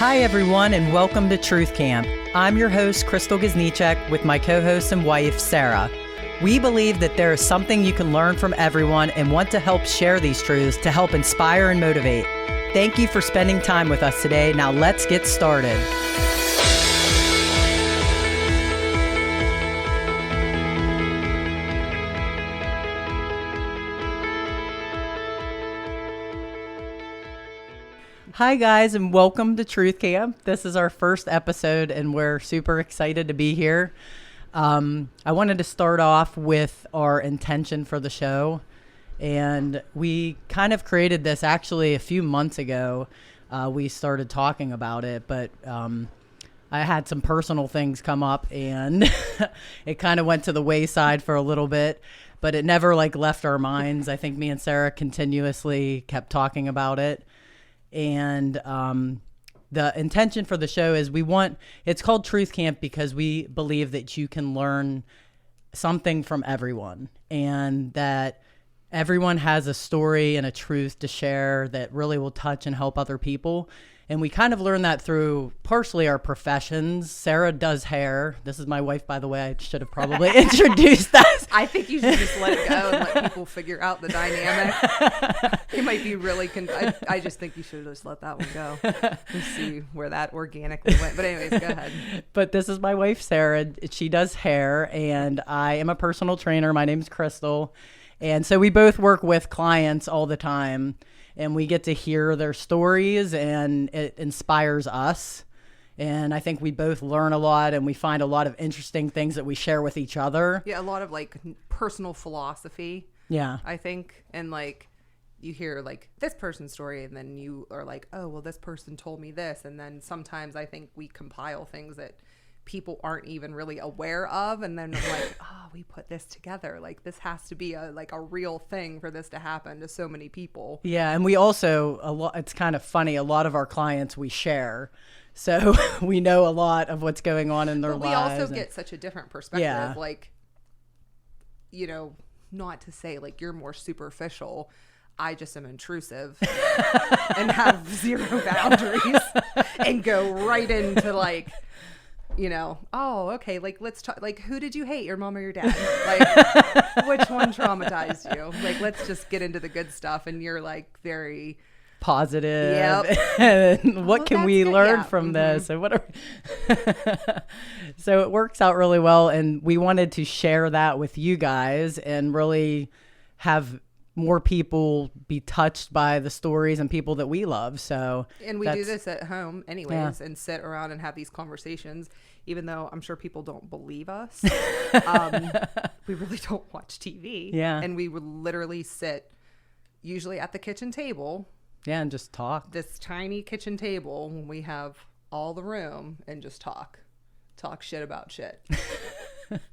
Hi, everyone, and welcome to Truth Camp. I'm your host, Crystal Giznichek, with my co-host and wife, Sarah. We believe that there is something you can learn from everyone and want to help share these truths to help inspire and motivate. Thank you for spending time with us today. Now let's get started. Hi, guys, and welcome to Truth Camp. This is our first episode, and we're super excited to be here. I wanted to start off with our intention for the show, and we kind of created this actually a few months ago. We started talking about it, but I had some personal things come up, and it kind of went to the wayside for a little bit, but it never left our minds. I think me and Sarah continuously kept talking about it. And the intention for the show is it's called Truth Camp because we believe that you can learn something from everyone, and that everyone has a story and a truth to share that really will touch and help other people. And we kind of learn that through partially our professions. Sarah does hair. This is my wife, by the way. I should have probably introduced that. I think you should just let it go and let people figure out the dynamic. It might be really, I just think you should just let that one go and see where that organically went. But anyways, go ahead. But this is my wife, Sarah. She does hair, and I am a personal trainer. My name's Crystal. And so we both work with clients all the time, and we get to hear their stories, and it inspires us. And I think we both learn a lot, and we find a lot of interesting things that we share with each other. Yeah, a lot of personal philosophy. Yeah. I think. And you hear this person's story, and then you are like, oh, well, this person told me this. And then sometimes I think we compile things that people aren't even really aware of, and then oh, we put this together, this has to be a real thing for this to happen to so many people. Yeah, and we also it's kind of funny, a lot of our clients we share, so we know a lot of what's going on in their lives. We also get such a different perspective. Yeah. Not to say you're more superficial. I just am intrusive and have zero boundaries and go right into oh, okay, let's talk, who did you hate, your mom or your dad? Which one traumatized you? Let's just get into the good stuff. And you're very positive. Yep. And what can we learn from this? And whatever. So it works out really well. And we wanted to share that with you guys and really have more people be touched by the stories and people that we love. And we do this at home anyways, and sit around and have these conversations, even though I'm sure people don't believe us. We really don't watch TV. Yeah. And we would literally sit usually at the kitchen table. Yeah. And just talk. This tiny kitchen table when we have all the room, and just talk shit about shit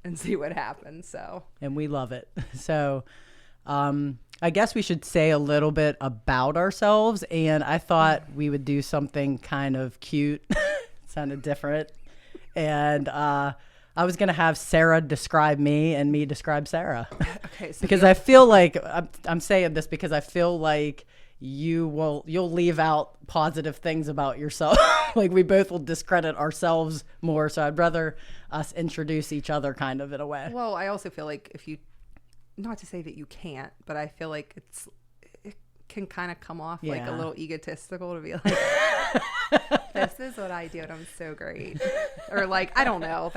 and see what happens. And we love it. So, I guess we should say a little bit about ourselves, and I thought we would do something kind of cute. Sounded different. And I was going to have Sarah describe me and me describe Sarah. Okay. So because I feel like I'm saying this because I feel like you'll leave out positive things about yourself. We both will discredit ourselves more. So I'd rather us introduce each other kind of in a way. Well, I also feel like if you, not to say that you can't, but I feel like it can kind of come off a little egotistical to be this is what I do and I'm so great. Or I don't know.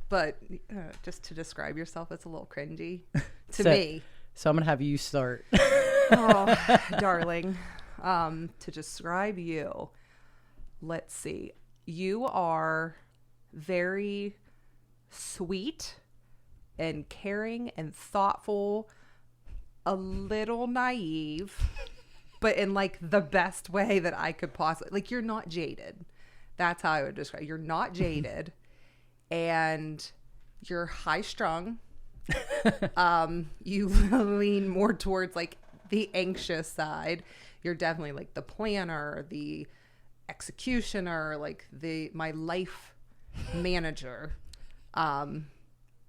But just to describe yourself, it's a little cringy to me. So I'm going to have you start. Oh, darling. To describe you, let's see. You are very sweet and caring and thoughtful, a little naive, but in the best way that I could possibly, you're not jaded. That's how I would describe it. You're not jaded, and you're high strung. You lean more towards the anxious side. You're definitely the planner, the executioner, my life manager.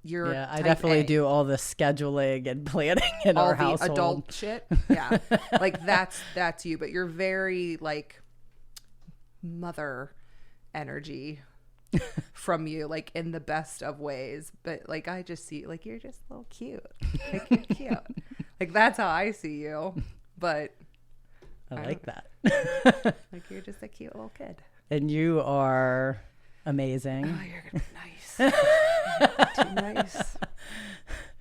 I definitely do all the scheduling and planning in our household. All the adult shit. Yeah. That's you, but you're very mother energy from you, like in the best of ways. But like I just see like you're just a little cute. Like you're cute. Like that's how I see you. But I like that. like you're just a cute little kid. And you are amazing. Oh, you're gonna be nice. Too nice.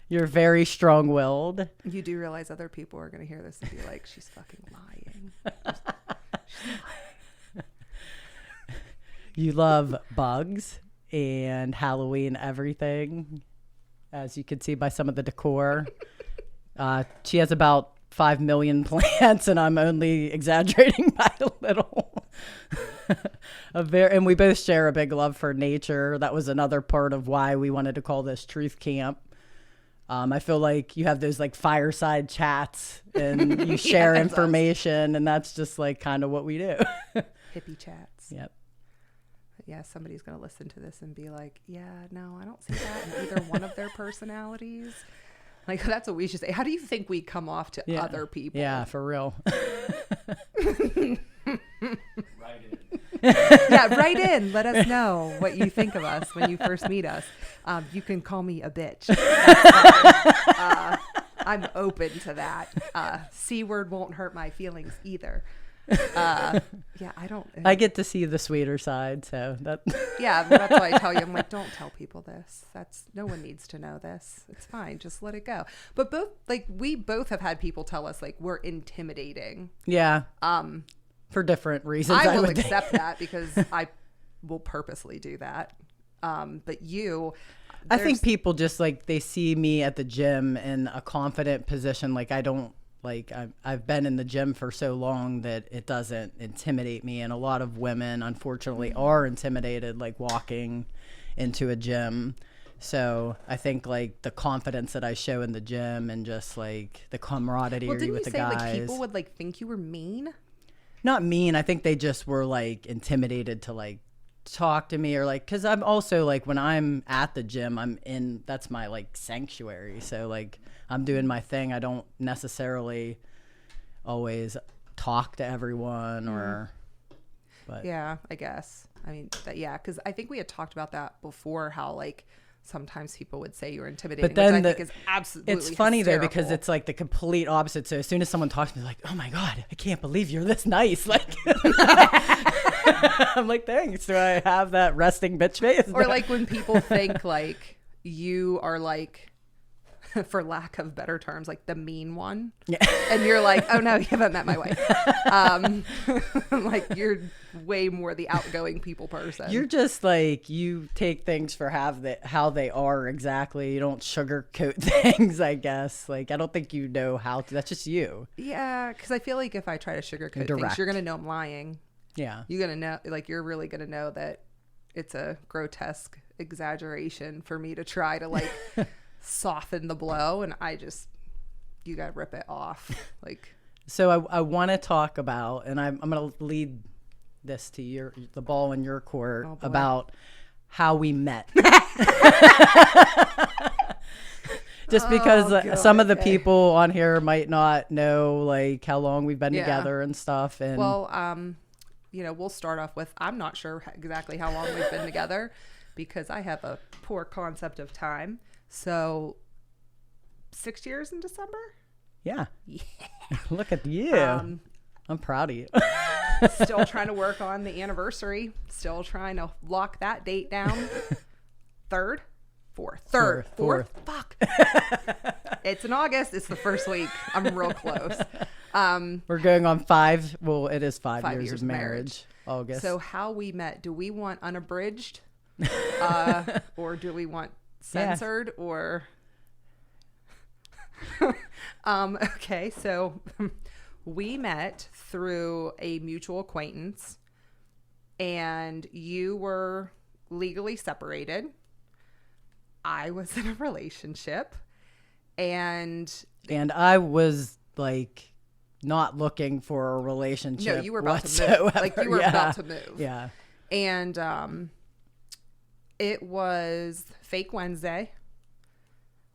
You're very strong-willed. You do realize other people are gonna hear this and be like, she's fucking lying. She's lying. You love bugs and Halloween everything, as you can see by some of the decor. She has about 5 million plants, and I'm only exaggerating by a little. And we both share a big love for nature. That was another part of why we wanted to call this Truth Camp. I feel like you have those like fireside chats and you share information, and that's just like kind of what we do. Hippie chats. Yep. Yeah, somebody's going to listen to this and be like, yeah, no, I don't see that in either one of their personalities. Like, that's what we should say. How do you think we come off to other people? Yeah, for real. Write in. Yeah, write in. Let us know what you think of us when you first meet us. You can call me a bitch. That's fine. I'm open to that. C word won't hurt my feelings either. Yeah, I don't. I get to see the sweeter side, so that. Yeah, that's why I tell you. I'm like, don't tell people this. No one needs to know this. It's fine. Just let it go. But we both have had people tell us like we're intimidating. Yeah. For different reasons. I will would accept think. that because I will purposely do that. But I think people just like they see me at the gym in a confident position. Like I've been in the gym for so long that it doesn't intimidate me. And a lot of women, unfortunately, are intimidated, like walking into a gym. So I think like the confidence that I show in the gym and just like the camaraderie with the guys. Well, didn't you say like people would like think you were mean? Not mean. I think they just were like intimidated to like talk to me or like, cause I'm also like when I'm at the gym, that's my like sanctuary. So like I'm doing my thing. I don't necessarily always talk to everyone but yeah, I guess. I mean, cause I think we had talked about that before, how like sometimes people would say you're intimidating, but then which I think is absolutely it's funny hysterical. though, because it's like the complete opposite. So as soon as someone talks to me, like, oh my God, I can't believe you're this nice. Like, I'm like, thanks. Do I have that resting bitch face? Or like when people think like you are like, for lack of better terms, like the mean one. Yeah. And you're like, oh no, you haven't met my wife. Like you're way more the outgoing people person. You're just like, you take things for how they are exactly. You don't sugarcoat things, I guess. Like, I don't think you know how to. That's just you. Yeah, because I feel like if I try to sugarcoat Direct. things, you're going to know I'm lying. Yeah. You're going to know, like, you're really going to know that it's a grotesque exaggeration for me to try to, like, soften the blow. And you got to rip it off. Like, so I want to talk about, and I'm going to lead this to the ball in your court about how we met. Just because some of the people on here might not know like how long we've been together and stuff. And well, we'll start off with, I'm not sure exactly how long we've been together because I have a poor concept of time. So 6 years in December? Yeah. Look at you. I'm proud of you. Still trying to work on the anniversary. Still trying to lock that date down. Third. Fourth. Fuck. It's in August. It's the first week. I'm real close. We're going on 5. Well, it is 5 years of marriage. August. So how we met? Do we want unabridged, or do we want censored, or? Okay, so we met through a mutual acquaintance, and you were legally separated. I was in a relationship, and I was like not looking for a relationship. No, you were about whatsoever. to move. Like you were about to move. Yeah. And it was Fake Wednesday.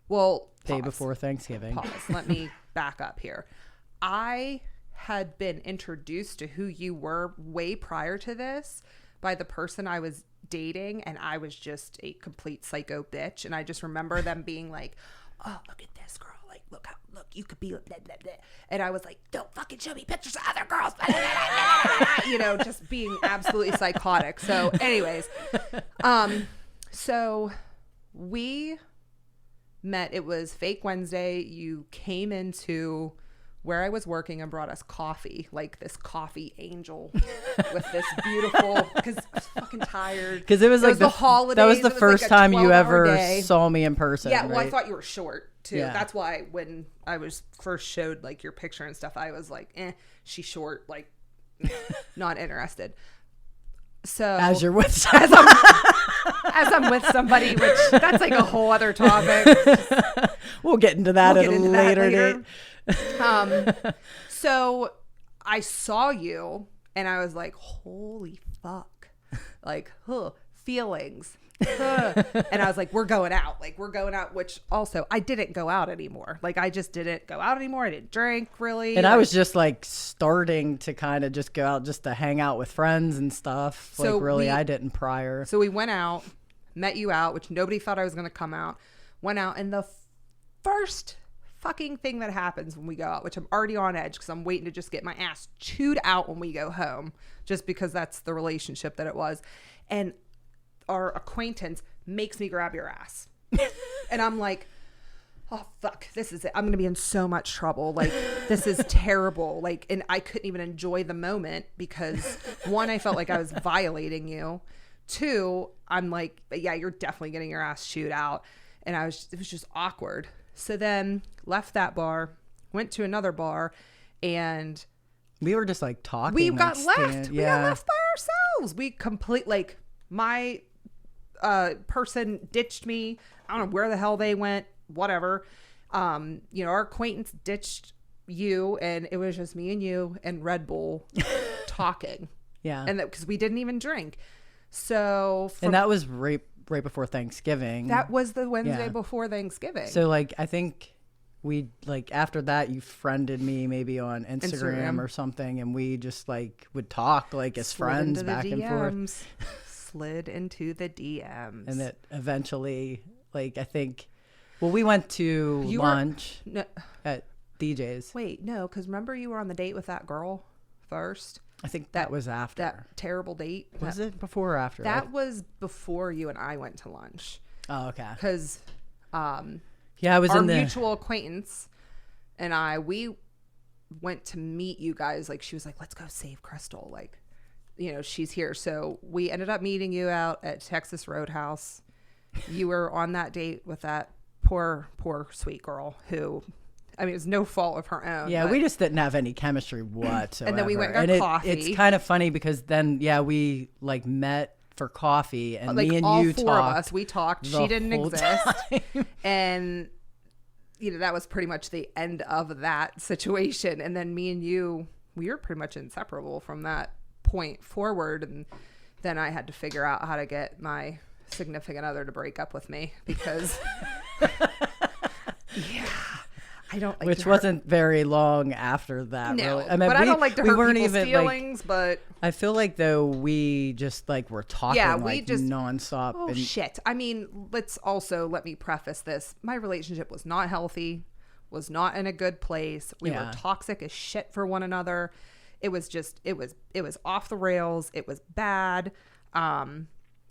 Well, Day before Thanksgiving. Pause. Let me back up here. I had been introduced to who you were way prior to this by the person I was dating, and I was just a complete psycho bitch. And I just remember them being like, oh, look at this girl. Like, look, you could be blah, blah, blah. And I was like, don't fucking show me pictures of other girls. Blah, blah, blah, blah, blah, you know, just being absolutely psychotic. So anyways, so we met. It was Fake Wednesday. You came into where I was working and brought us coffee, like this coffee angel with this beautiful, because I was fucking tired. Because it was like the holidays. That was the first like a time you 12-hour ever day. saw me in person. Yeah, well, right? I thought you were short too. Yeah. That's why when I was first showed like your picture and stuff, I was like, she's short, like not interested. So as you're with as I'm with somebody, which that's like a whole other topic. we'll get into that at a later date. So I saw you and I was like, holy fuck, like, feelings. And I was like, we're going out, which also I didn't go out anymore. Like, I just didn't go out anymore. I didn't drink really. And I was just like starting to kind of just go out just to hang out with friends and stuff. So like really, I didn't prior. So we went out, met you out, which nobody thought I was going to come out. Went out, and the first fucking thing that happens when we go out, which I'm already on edge because I'm waiting to just get my ass chewed out when we go home, just because that's the relationship that it was. And our acquaintance makes me grab your ass. And I'm like, oh, fuck, this is it. I'm going to be in so much trouble. Like, this is terrible. Like, and I couldn't even enjoy the moment because, one, I felt like I was violating you. Two, I'm like, yeah, you're definitely getting your ass chewed out. And it was just awkward. So then left that bar, went to another bar, and we were just like talking. We like, got left. Yeah. We got left by ourselves. We like my person ditched me. I don't know where the hell they went, whatever. Our acquaintance ditched you, and it was just me and you and Red Bull talking. Yeah. And because we didn't even drink. So and that was right before Thanksgiving. That was the Wednesday before Thanksgiving. So like, I think we like after that you friended me maybe on Instagram or something, and we just like would talk like as friends back and forth. Slid into the DMs. And that eventually, like, I think, well, we went to lunch at DJ's. Wait, no, because remember you were on the date with that girl first? I think that was after. That terrible date. Was it before or after? That was before you and I went to lunch. Oh, okay. Because I was our mutual acquaintance and we went to meet you guys. Like, she was like, let's go save Crystal. Like, she's here. So we ended up meeting you out at Texas Roadhouse. You were on that date with that poor sweet girl who, I mean, it was no fault of her own. Yeah, we just didn't have any chemistry whatsoever. And then we went and got coffee. It's kind of funny because then, we like met for coffee, and like me and all you four talked. of us, we talked. She didn't exist. And, that was pretty much the end of that situation. And then me and you, we were pretty much inseparable from that point forward. And then I had to figure out how to get my significant other to break up with me because I don't like which wasn't very long after that. No, really. I mean, but I don't like to hurt people's feelings. But I feel like though we just like were talking nonstop. Oh shit! I mean, let me preface this: my relationship was not healthy, was not in a good place. We were toxic as shit for one another. It was off the rails. It was bad.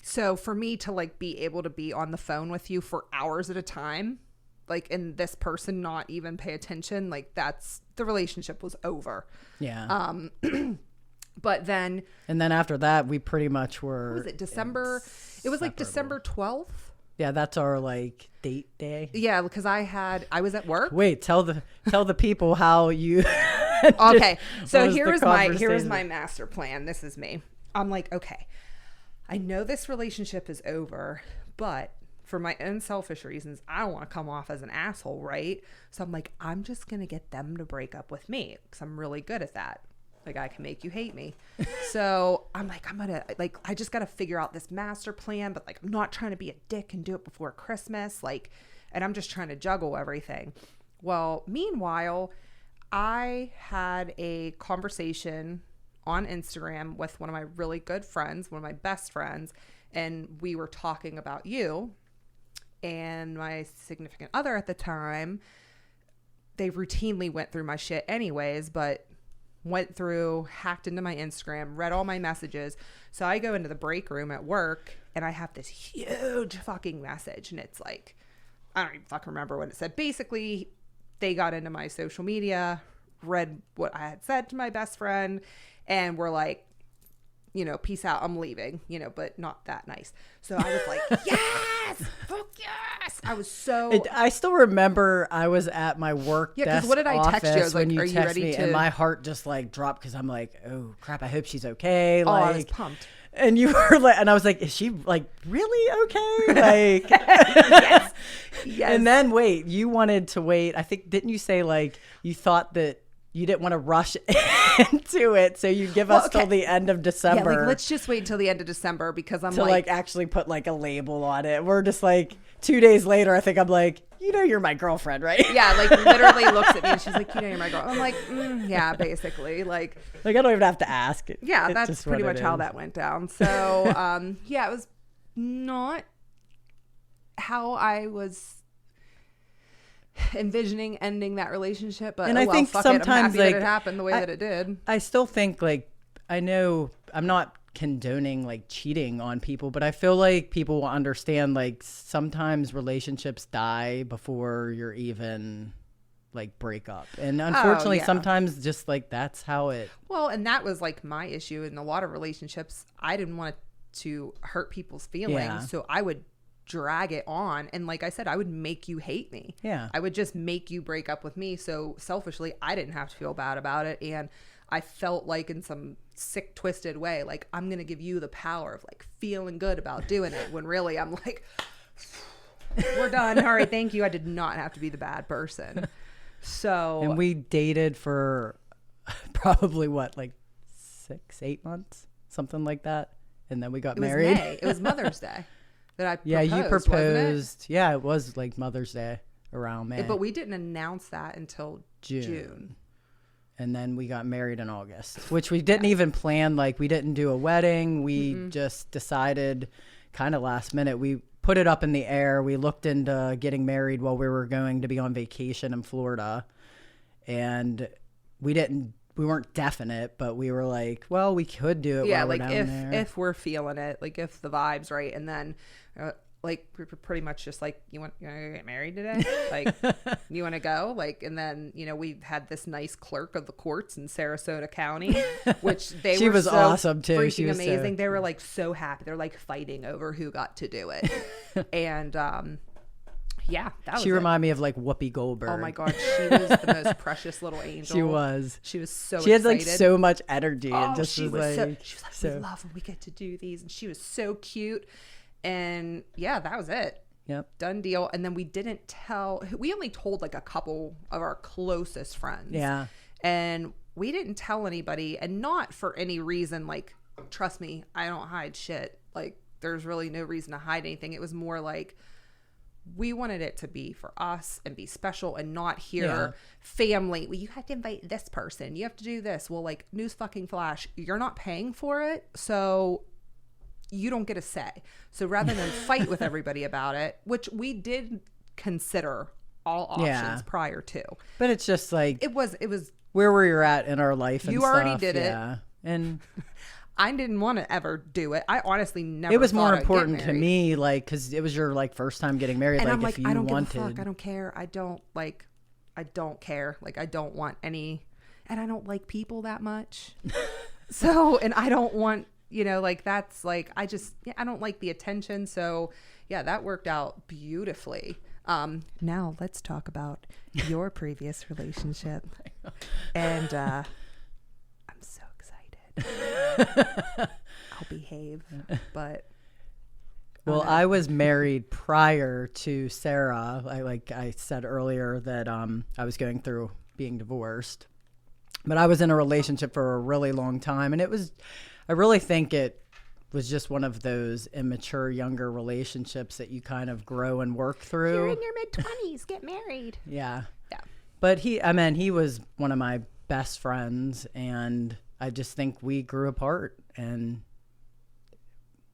So for me to like be able to be on the phone with you for hours at a time, like, and this person not even pay attention, like, that's the relationship was over. Yeah. But then, and then after that, we pretty much were. What was it? December? It was like December 12th. Yeah, that's our like date day. Yeah, because I was at work. Wait, tell the people how you. Okay, so here is my master plan. This is me. I'm like, okay, I know this relationship is over, but for my own selfish reasons, I don't want to come off as an asshole, right? So I'm like, I'm just going to get them to break up with me because I'm really good at that. Like, I can make you hate me. So I'm like, I just got to figure out this master plan, but like, I'm not trying to be a dick and do it before Christmas. Like, and I'm just trying to juggle everything. Well, meanwhile, I had a conversation on Instagram with one of my really good friends, one of my best friends, and we were talking about you. And my significant other at the time, they routinely went through my shit anyways, but went through, hacked into my Instagram, read all my messages. So I go into the break room at work and I have this huge fucking message. And it's like, I don't even fucking remember what it said. Basically, they got into my social media, read what I had said to my best friend, and were like, you know, peace out, I'm leaving, you know, but not that nice. So I was like, yes, fuck yes. I was so. I still remember I was at my work desk. Because what did I text you? I was like, when are you text ready me, to? and my heart just like dropped because I'm like, oh crap, I hope she's okay. Oh, Like, I was pumped. And you were like, and I was like, is she like really okay? Like, Yes. Yes. And then wait, you wanted to wait. I think, didn't you say like you thought that you didn't want to rush into it, so you give us till the end of December. Yeah, like, let's just wait until the end of December because I'm to like actually put like a label on it. We're just like 2 days later, I think I'm like, you know, you're my girlfriend, right? yeah, like literally looks at me and she's like, you know, you're my girl. I'm like, yeah, basically, like I don't even have to ask. yeah, It's that's just pretty what much it how is. that went down. So, yeah, it was not how I was envisioning ending that relationship, but And oh I well, think fuck it. I'm sometimes, happy that like, it happened the way that it did. I still think like, I know I'm not condoning like cheating on people, but I feel like people will understand like sometimes relationships die before you're even like break up. And unfortunately, yeah. sometimes just like that's how it. Well, and that was like my issue in a lot of relationships. I didn't want to hurt people's feelings, Yeah. so I would drag it on. And like I said, I would make you hate me. Yeah. I would just make you break up with me. So selfishly, I didn't have to feel bad about it. And I felt like in some sick, twisted way, like I'm going to give you the power of like feeling good about doing it when really I'm like, we're done. All right. Thank you. I did not have to be the bad person. So. And we dated for probably what, like 6-8 months, something like that. And then we got It was married. May. It was Mother's Day that I proposed. Yeah, you wasn't proposed. Yeah, it was like Mother's Day around May. it? But we didn't announce that until June. And then we got married in August, which we didn't even plan. Like, we didn't do a wedding. We just decided kind of last minute. We put it up in the air. We looked into getting married while we were going to be on vacation in Florida. And we weren't definite, but we were like, well, we could do it Yeah, while we're like down there. if we're feeling it, like if the vibe's right, and then like we're pretty much just like, you want to get married today? Like, you want to go? Like, and then we had this nice clerk of the courts in Sarasota County, which She were was so awesome, too. freaking She was so- amazing. They were like so happy. They're like fighting over who got to do it, and yeah, that was She it. reminded me of like Whoopi Goldberg. Oh my god, she was the most precious little angel. She was. She was so. She had like excited. so much energy. Oh, and just she was was like, she was like, we love when we get to do these, and she was so cute. And yeah, that was it. Yep. Done deal. And then we didn't tell. We only told like a couple of our closest friends. Yeah. And we didn't tell anybody, and not for any reason. Like, trust me, I don't hide shit. Like, there's really no reason to hide anything. It was more like, we wanted it to be for us and be special and not hear family. Well, you have to invite this person. You have to do this. Well, like, news fucking flash, you're not paying for it. So you don't get a say. So rather than fight with everybody about it, which we did consider all options prior to. But it's just like It was where we're at in our life. And You already stuff, did it. Yeah. And I didn't want to ever do it. I honestly never. it was thought more I'd get important to married. me, like, because it was your like first time getting married. And Like, I'm like, if you I don't wanted, give a fuck. I don't care. I don't care. Like, I don't want any, and I don't like people that much. So, and I don't want, like, that's like, I don't like the attention. So yeah, that worked out beautifully. Now let's talk about your previous relationship. And I'm so excited. I'll behave, but Well, I was married prior to Sarah. Like I said earlier that I was going through being divorced, but I was in a relationship for a really long time, and I really think it was just one of those immature younger relationships that you kind of grow and work through. you're in your mid-20s, get married. Yeah. Yeah. But he was one of my best friends, and I just think we grew apart, and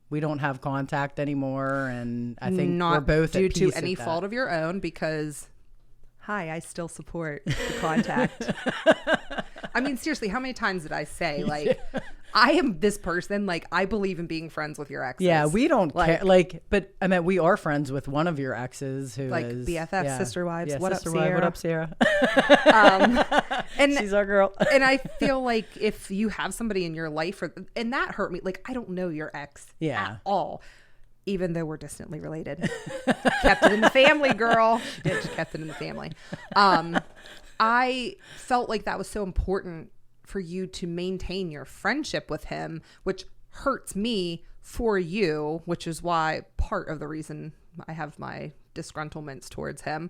we don't have contact anymore. And I think Not we're both due at to peace any at that. fault of your own, because hi, I still support the contact. I mean, seriously, how many times did I say, like, I am this person, like, I believe in being friends with your exes. Yeah, we don't Like- care. Like, but I mean, we are friends with one of your exes who Like is BFF, sister wives. Yeah, What up, sister wife, What Sierra? up, Sierra? And She's our girl. and I feel like if you have somebody in your life, and that hurt me, like, I don't know your ex Yeah. at all, even though we're distantly related. Kept it in the family, girl. She did. She kept it in the family. I felt like that was so important for you to maintain your friendship with him, which hurts me for you, which is why part of the reason I have my disgruntlements towards him.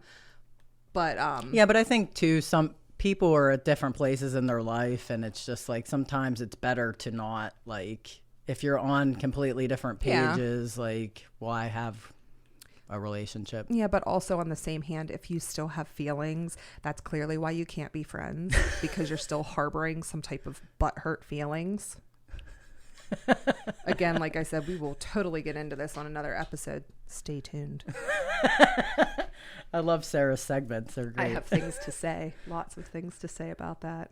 But Yeah, but I think too, some people are at different places in their life, and it's just like sometimes it's better to not, like, if you're on completely different Yeah. pages, like, why have a relationship? yeah, but also on the same hand, if you still have feelings, that's clearly why you can't be friends, because you're still harboring some type of butthurt feelings. Again, like I said, we will totally get into this on another episode. Stay tuned. I love Sarah's segments. They're I great. have things to say, lots of things to say about that.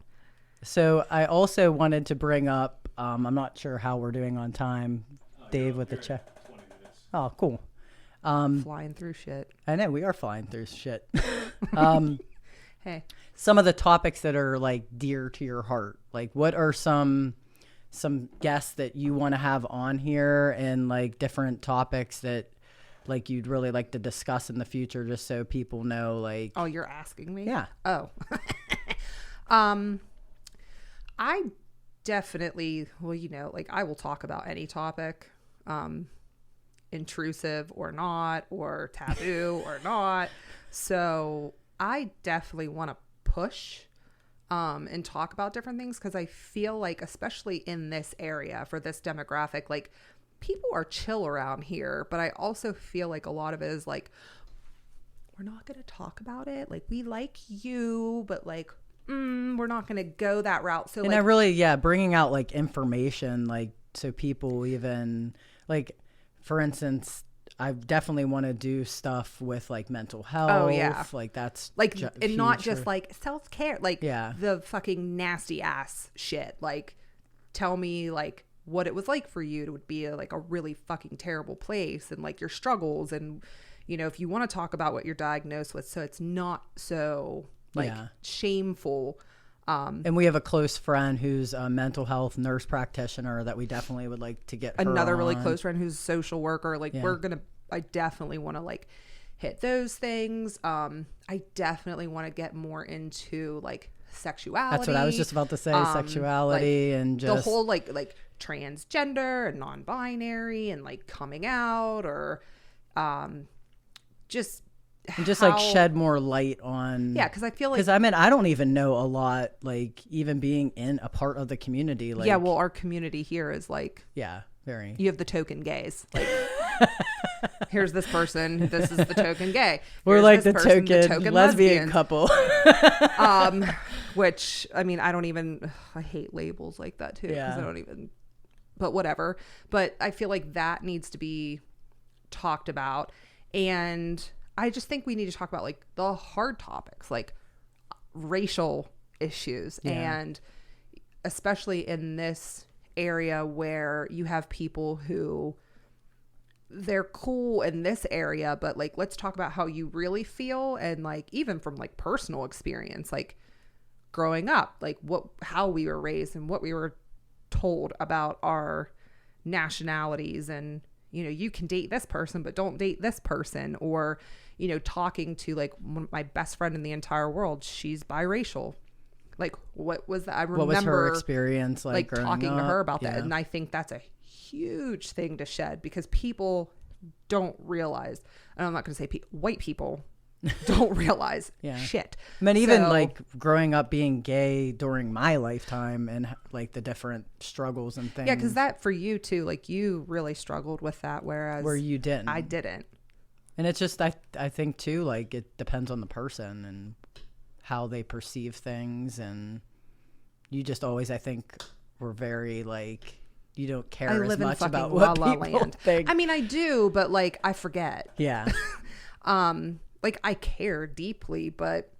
So I also wanted to bring up, I'm not sure how we're doing on time, Dave, with the check. 20 minutes. Oh, cool. Flying through shit. I know we are flying through shit. Hey, Some of the topics that are like dear to your heart, like what are some guests that you want to have on here, and like different topics that like you'd really like to discuss in the future, just so people know, like, oh, you're asking me? yeah. Oh. I definitely, well, you know, like, I will talk about any topic, intrusive or not, or taboo or not. So I definitely want to push and talk about different things, because I feel like, especially in this area for this demographic, like, people are chill around here, but I also feel like a lot of it is like, we're not going to talk about it. Like, we like you, but like, we're not going to go that route. So, And like, I really, yeah, bringing out like information, like, so people even, like, for instance, I definitely want to do stuff with like mental health. Oh, yeah. Like that's like, and not huge just for- like self-care, like, Yeah. the fucking nasty ass shit. Like, tell me like what it was like for you to be like a really fucking terrible place, and like your struggles, and, you know, if you want to talk about what you're diagnosed with, so it's not so like Yeah. shameful. And we have a close friend who's a mental health nurse practitioner that we definitely would like to get her Another really on. close friend who's a social worker. Like, Yeah. I definitely want to like hit those things. I definitely want to get more into like sexuality. That's what I was just about to say, um, sexuality, like, and just the whole like transgender and non-binary and like coming out, or just and just like how- shed more light on. Yeah, because I feel like, Because I mean, I don't even know a lot, like even being in a part of the community. Like, yeah, well, our community here is like, yeah, very. you have the token gays. Like, here's this person. This is the token gay. We're Here's like this the person, token lesbian lesbian. couple. Which, I mean, I don't even, I hate labels like that too, because Yeah. I don't even, but whatever. But I feel like that needs to be talked about. And I just think we need to talk about like the hard topics, like racial issues. Yeah. And especially in this area where you have people who, they're cool in this area, but like, let's talk about how you really feel. And like, even from like personal experience, like growing up, like how we were raised and what we were told about our nationalities, and, you know, you can date this person, but don't date this person. Or, you know, talking to like my best friend in the entire world, she's biracial. Like, what was that? I remember What was her experience like growing talking to her up? about that. Yeah. And I think that's a huge thing to shed, because people don't realize, and I'm not going to say white people don't realize Yeah. shit. I mean, even So- like growing up being gay during my lifetime, and like the different struggles and things. yeah, because that for you too, like, you really struggled with that, whereas where you didn't. I didn't. And it's just, I think too, like it depends on the person and how they perceive things, and you just always, I think, were very like, you don't care I as live in much fucking about La what La people Land. think. I mean, I do, but like I forget. Yeah. Like I care deeply, but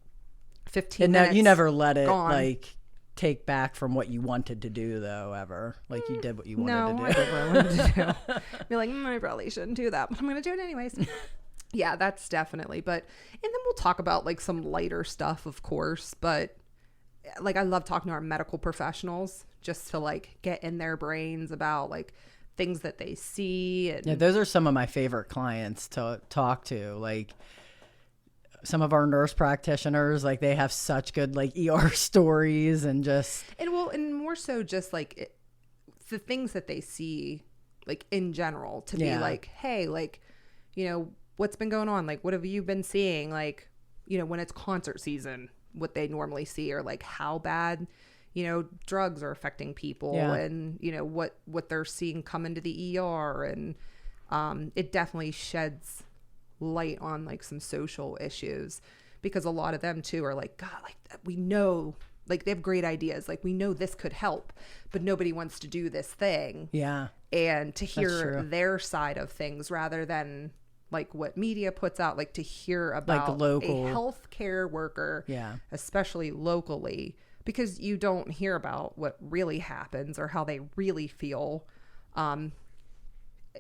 15 And minutes. you never let it gone. like take back from what you wanted to do, though, ever. Like you did what you wanted No, to I do. did what I wanted to do. Be like, I probably shouldn't do that, but I'm going to do it anyways. Yeah, that's definitely. But, and then we'll talk about like some lighter stuff, of course. But like, I love talking to our medical professionals just to like get in their brains about like things that they see. And Yeah, those are some of my favorite clients to talk to. Like some of our nurse practitioners, like they have such good like ER stories and just and more so just like the things that they see like in general to be Yeah. like, hey, like, you know, what's been going on? Like, what have you been seeing? Like, you know, when it's concert season, what they normally see, or like how bad, you know, drugs are affecting people, Yeah. and you know what they're seeing come into the ER, and it definitely sheds light on like some social issues, because a lot of them too are like, God, like we know, like they have great ideas, like we know this could help, but nobody wants to do this thing. yeah. And to That's hear true. their side of things rather than like what media puts out, like to hear about local- a healthcare worker, Yeah. especially locally, because you don't hear about what really happens or how they really feel.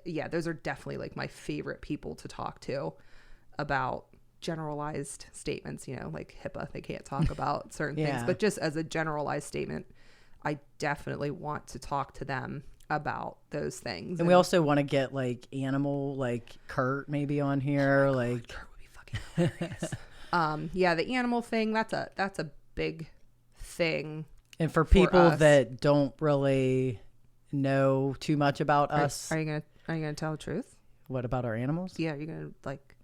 Yeah, those are definitely like my favorite people to talk to about generalized statements, you know, like HIPAA, they can't talk about certain things, Yeah. but just as a generalized statement, I definitely want to talk to them about those things. And we also want to get like animal, like Kurt maybe on here. Like Kurt would be fucking hilarious. Yeah, the animal thing, that's a big thing. and for people us. that don't really know too much about us, Are you gonna tell the truth? what about our animals? Yeah, you're gonna like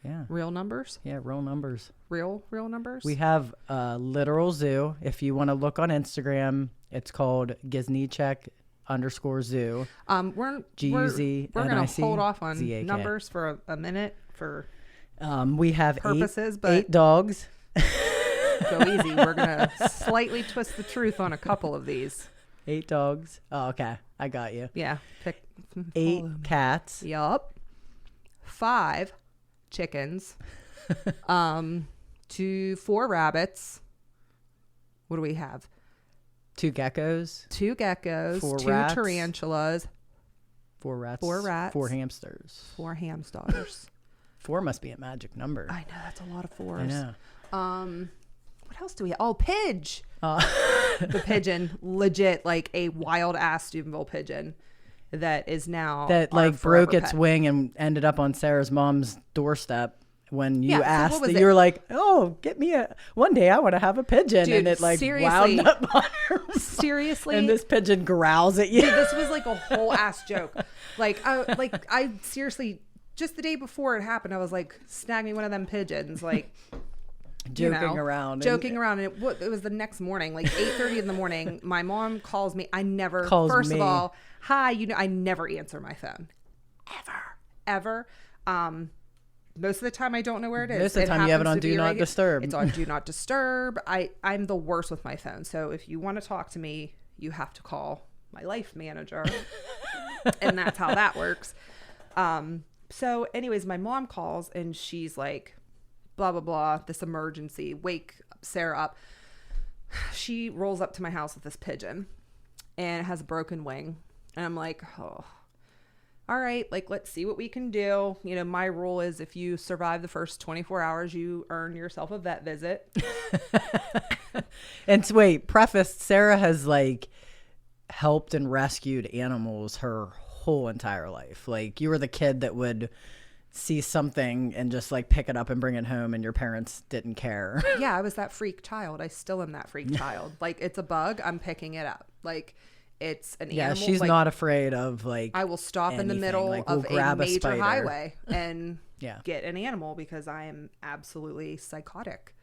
Yeah. real numbers? Yeah, real numbers. Real numbers? We have a literal zoo. If you want to look on Instagram, it's called Giznicek_zoo. We're G-U-Z gonna N-I-C hold off on Z-A-K. numbers for a minute for We have purposes, but eight dogs. go easy. We're gonna slightly twist the truth on a couple of these. 8 dogs. Oh, okay. I got you. Yeah, pick 8 cats. Yup. 5 chickens. 4 rabbits. What do we have? 2 geckos. 2 geckos. 4 2 rats. tarantulas. 4 rats. 4 rats. 4 hamsters. 4 hamsters. 4 must be a magic number. I know, that's a lot of I 4s. know. What else do we have? Oh, Pidge. Uh, The pigeon, legit like a wild ass Steubenville pigeon that is now that our like broke forever its pet. wing and ended up on Sarah's mom's doorstep when you Yeah, so asked. what was You it? were like, "Oh, get me a one day. I want to have a pigeon," Dude, and it like seriously. wound up on her. Seriously, And this pigeon growls at you. dude, this was like a whole ass joke. I seriously, just the day before it happened, I was like, snag me one of them pigeons, like joking around. joking around. And it was the next morning, like 8:30 in the morning. My mom calls me. I never, Calls first me. of all, hi, you know, I never answer my phone, ever. Most of the time I don't know where it is. Most of the time you have it happens on to Do be Not right here. Disturb. It's on Do Not Disturb. I'm the worst with my phone. So if you want to talk to me, you have to call my life manager. And that's how that works. So anyways, my mom calls and she's like, blah, blah, blah, this emergency, wake Sarah up. She rolls up to my house with this pigeon and it has a broken wing. And I'm like, oh, all right, like, let's see what we can do. You know, my rule is if you survive the first 24 hours, you earn yourself a vet visit. And so, wait, preface, Sarah has like helped and rescued animals her whole entire life. Like you were the kid that would see something and just like pick it up and bring it home and your parents didn't care. Yeah, I was that freak child. I still am that freak child. Like, it's a bug, I'm picking it up. Like, it's an Yeah, animal. she's like, not afraid of like I will stop in the anything. middle Like, of we'll grab a a major spider. highway and Yeah. get an animal because I am absolutely psychotic.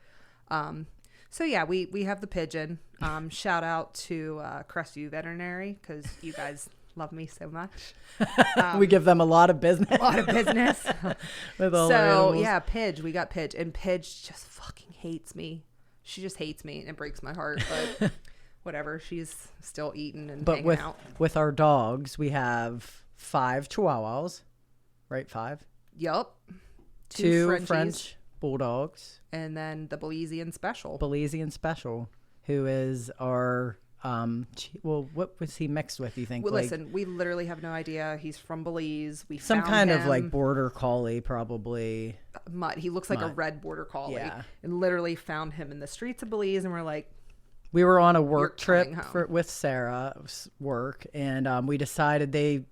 So yeah, we have the pigeon. Shout out to Crestview Veterinary because you guys love me so much. we give them a lot of business. A lot of business. with all our So animals. yeah, Pidge. We got Pidge, and Pidge just fucking hates me. She just hates me and it breaks my heart, but whatever. She's still eating and But hanging out. with our dogs, we have 5 Chihuahuas, right? 5. Yup. 2 Frenchies, French bulldogs, and then the Belizean Special. Belizean Special, who is our what was he mixed with? You think? Well, like, listen, we literally have no idea. He's from Belize. We some found kind of him. like border collie, probably. Mutt. He looks like a Mutt. red border collie. Yeah. And literally found him in the streets of Belize, and we're like, We were on a work You're coming trip home. with Sarah's work, and we decided they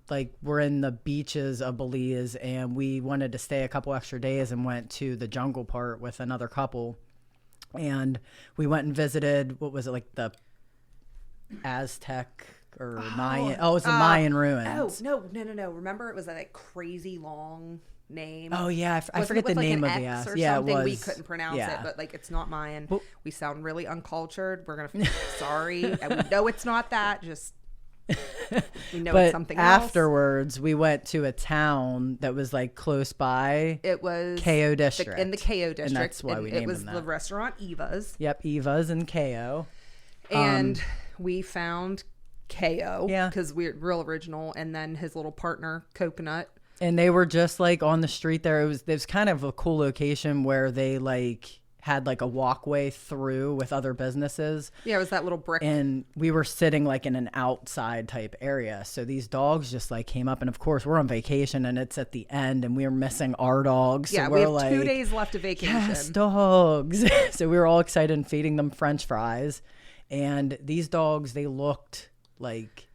were in the beaches of Belize, and we wanted to stay a couple extra days and went to the jungle part with another couple, and we went and visited, what was it, like the Aztec or Mayan? Oh, it was the Mayan oh, ruins. no. Remember, it was that like crazy long name. Oh yeah, I Wasn't forget it with, the like, name an of the X ass. or Yeah, it something? was. We couldn't pronounce yeah. it, but like it's not Mayan. Well- We sound really uncultured. We're gonna sorry. And we know it's not that. Just we know it's But something else. afterwards, we went to a town that was like close by. It was KO district. in the KO district. And that's why we it named was them the that. restaurant Eva's, Yep, Eva's and KO. and we found KO Yeah. because we're real original, and then his little partner Coconut. And they were just like on the street there. It was kind of a cool location where they like had like a walkway through with other businesses. Yeah, it was that little brick. And we were sitting like in an outside type area. So these dogs just like came up, and of course we're on vacation and it's at the end and we were missing our dogs. So yeah, we're we have like, 2 days left of vacation. yes, dogs. So we were all excited and feeding them French fries. And these dogs, they looked like,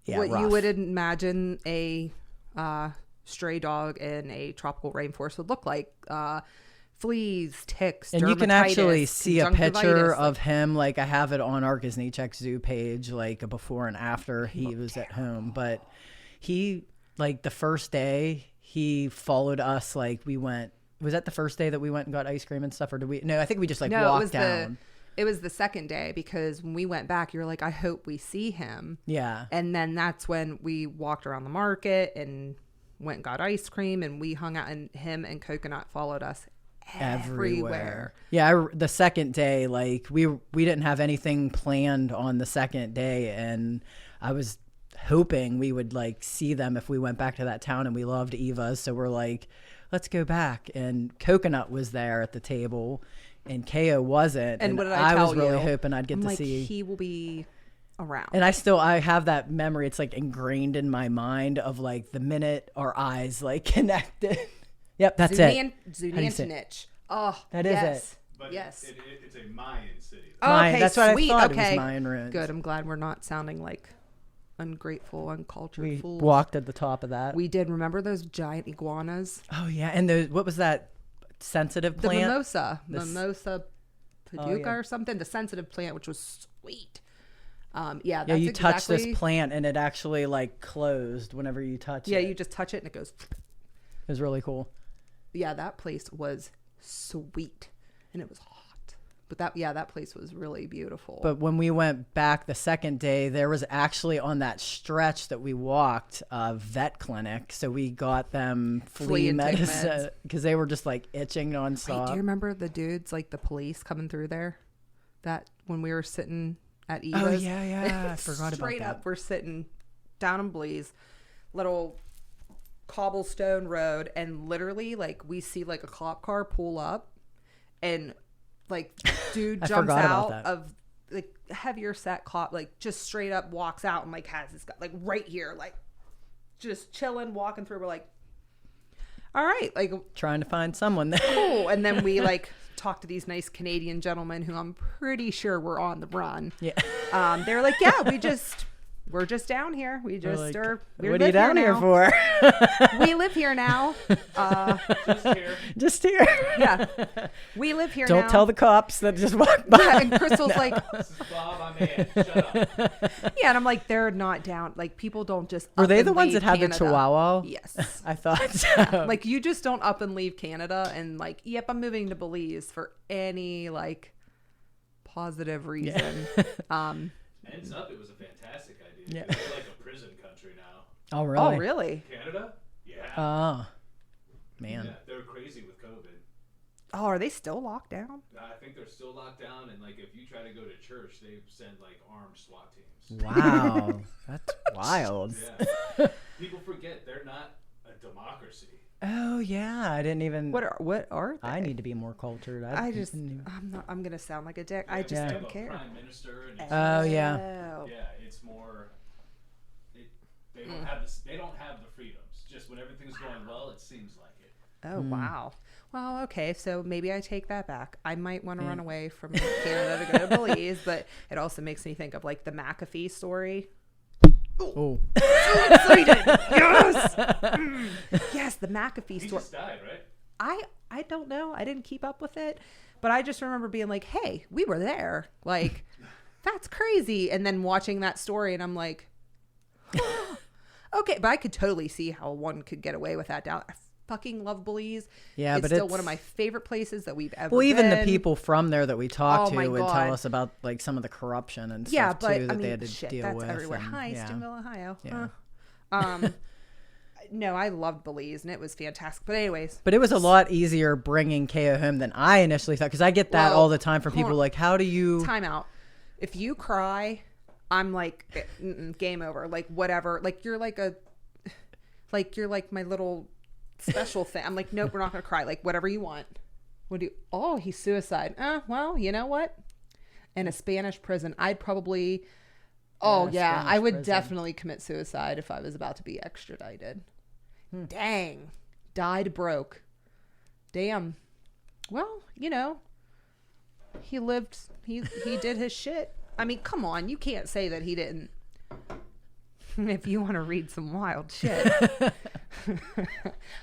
yeah, what you rough. would imagine a stray dog in a tropical rainforest would look like. Fleas, ticks, And you can actually dermatitis, see a picture conjunctivitis, of him. Like I have it on our Disney Check Zoo page, like a before and after he was at home. But he, like the first day, he followed us. Like we went. Was that the first day that we went and got ice cream and stuff, or did we? No, I think we just like No, walked down. it was the second day, because when we went back, you were like, I hope we see him. Yeah. And then that's when we walked around the market and went and got ice cream, and we hung out, and him and Coconut followed us everywhere. Yeah, the second day, like we didn't have anything planned on the second day, and I was hoping we would like see them if we went back to that town, and we loved Eva's, so we're like, let's go back. And Coconut was there at the table, and KO wasn't. And what did I tell was really you? hoping I'd get I'm to like, see. he will be around. And I have that memory. It's like ingrained in my mind of like the minute our eyes like connected. Yep, that's it. Zuni How do you say it? Antonich. Oh, That is yes. But Yes. it's a Mayan city. Mayan- Okay, that's what sweet. I thought. Okay. It was Mayan ruins. Good. I'm glad we're not sounding like ungrateful, uncultured We fools. walked at the top of that. We did. Remember those giant iguanas? Oh yeah, and what was that sensitive The plant? mimosa. This- Mimosa paducah Oh, yeah. or something. The sensitive plant, which was sweet. Yeah, Yeah, that's you touch exactly, this plant and it actually like closed whenever you touch Yeah, it. you just touch it and it goes. It was really cool. Yeah, that place was sweet, and it was hot. But that place was really beautiful. But when we went back the second day, there was actually on that stretch that we walked a vet clinic. So we got them flea and tick medicine meds. because they were just like itching Wait, nonstop. do you remember the dudes, like the police coming through there? That when we were sitting at Eva's? Oh yeah. I forgot about Straight that. up, we're sitting down in Belize, little cobblestone road, and literally, like, we see like a cop car pull up, and like dude I jumps forgot about out that. of like heavier set cop, like just straight up walks out and like has this guy like right here, like just chilling, walking through. We're like, all right, like Trying to find someone there. cool. And then we like talk to these nice Canadian gentlemen who I'm pretty sure were on the run. Yeah. They're like, yeah, we're just down here. We just Like, are. We what are you live down here now. for? We live here now. Just here. Just here. Yeah, we live here now. Don't tell the cops that just walked by. Yeah, and Crystal's like, This is Bob. I'm Ann. Shut up. yeah, and I'm like, they're not down. Like, people don't just. Were up they and the ones leave that had the Canada. Chihuahua? Yes. I thought so. Like, you just don't up and leave Canada and like, yep, I'm moving to Belize for any like positive reason. Ends up, it was a fantastic idea. Yeah. It's like a prison country now. Oh really? Oh, really? Canada? Yeah. Oh man. Yeah, they were crazy with COVID. Oh, are they still locked down? I think they're still locked down, and like if you try to go to church, they send like armed SWAT teams. Wow, that's wild. Yeah. People forget they're not a democracy. Oh yeah, I didn't even. What are they? I need to be more cultured. I'm gonna sound like a dick. I just They have don't a care. prime minister, and it's Oh yeah. yeah, it's more. They don't have this. They don't have the freedoms. Just when everything's going well, it seems like it. Oh wow. Well, okay, so maybe I take that back. I might want to run away from Canada to go to Belize, but it also makes me think of like the McAfee story. Oh. Excited. Yes. Yes, the McAfee He story. just died, right? I don't know. I didn't keep up with it, but I just remember being like, "Hey, we were there." Like, that's crazy. And then watching that story, and I'm like, okay, but I could totally see how one could get away with that down. I fucking love Belize. Yeah, it's but still it's one of my favorite places that we've ever Well, even the been. people from there that we talked Oh, my to would God. tell us about like some of the corruption and Yeah, stuff but too that I they mean, had to shit, deal that's with. everywhere. and- Hi, yeah. Stoneville, Ohio. Yeah. No, I loved Belize and it was fantastic. But anyways, But it was a lot easier bringing KO home than I initially thought, because I get that Well, all the time from people hold on. like, how do you? time out. If you cry, I'm like, game over. Like whatever. Like you're like my little special thing. I'm like, nope, we're not gonna cry. Like whatever you want. What do you? Oh, he's suicide. Well, you know what? In a Spanish prison, I'd probably. Oh yeah, Spanish I would prison. definitely commit suicide if I was about to be extradited. Dang, died broke. Damn. Well, you know, he lived. He did his shit. I mean, come on, you can't say that he didn't. If you want to read some wild shit,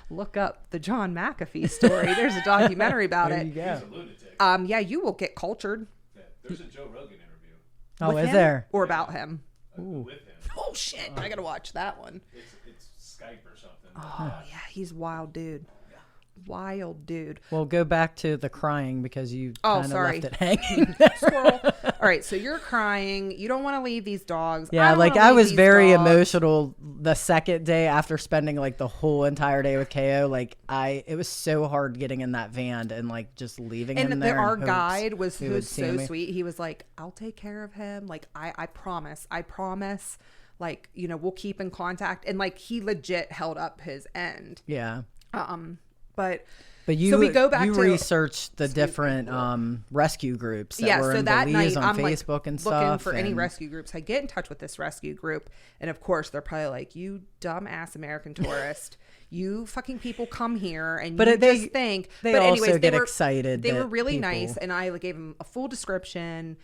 look up the John McAfee story. There's a documentary about There it. you go. He's a lunatic. Yeah, you will get cultured Yeah. There's a Joe Rogan interview Oh, with is him there? or about him. with him. Oh shit, I gotta watch that one. It's Skype or something. Oh yeah, he's wild dude. Wild dude. Well, go back to the crying because you Oh, kind of sorry. left it hanging. Squirrel. All right, so you're crying. You don't want to leave these dogs. Yeah, don't like wanna I leave was these very dogs. emotional the second day after spending like the whole entire day with KO. Like it was so hard getting in that van and like just leaving him And there. in our hopes guide was he who would was see so me. sweet. He was like, "I'll take care of him. Like I promise. I promise. Like we'll keep in contact." And like he legit held up his end. Yeah. But you so we go back you to researched the different rescue groups that were so in that Belize night on I'm Facebook like and looking stuff. for any and- rescue groups. I get in touch with this rescue group, and of course they're probably like, "You dumbass American tourist, you fucking people come here and But you they- just think." they but also anyways, get they were excited They were that really people- nice, and I gave them a full description.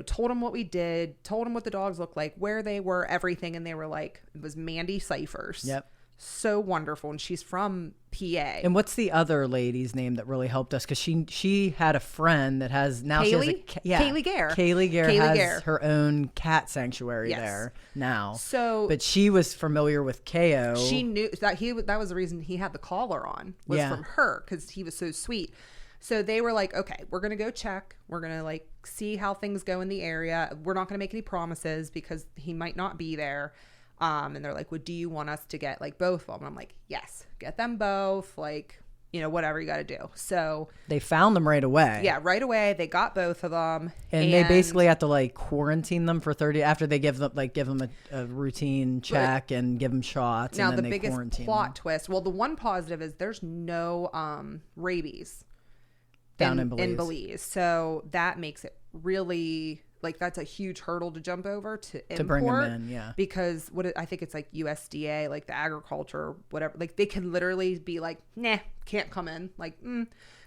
Told them what we did, told them what the dogs looked like, where they were, everything, and they were like, "It was Mandy Cyphers." Yep. So wonderful, and she's from PA. And what's the other lady's name that really helped us? Because she had a friend that has now she has a Kaylee? yeah, Kaylee Gare. Kaylee Gare Kaylee has Gare. her own cat sanctuary Yes. there now. So but she was familiar with KO. she knew that that was the reason he had the collar on was Yeah. from her because he was so sweet. So they were like, okay, we're gonna go check, we're gonna like see how things go in the area, we're not gonna make any promises because he might not be there. And they're like, well, do you want us to get like both of them? And I'm like, yes, get them both, like whatever you got to do. So they found them right away. yeah, right away they got both of them, And they basically have to like quarantine them for 30 after they give them a routine check and give them shots. now and the then they biggest quarantine plot them. twist. Well, the one positive is there's no rabies Down in in Belize. Belize. So that makes it really like that's a huge hurdle to jump over to import, bring 'em in, yeah. Because I think it's like USDA, like the agriculture, whatever. Like they can literally be like, nah, can't come in. Like,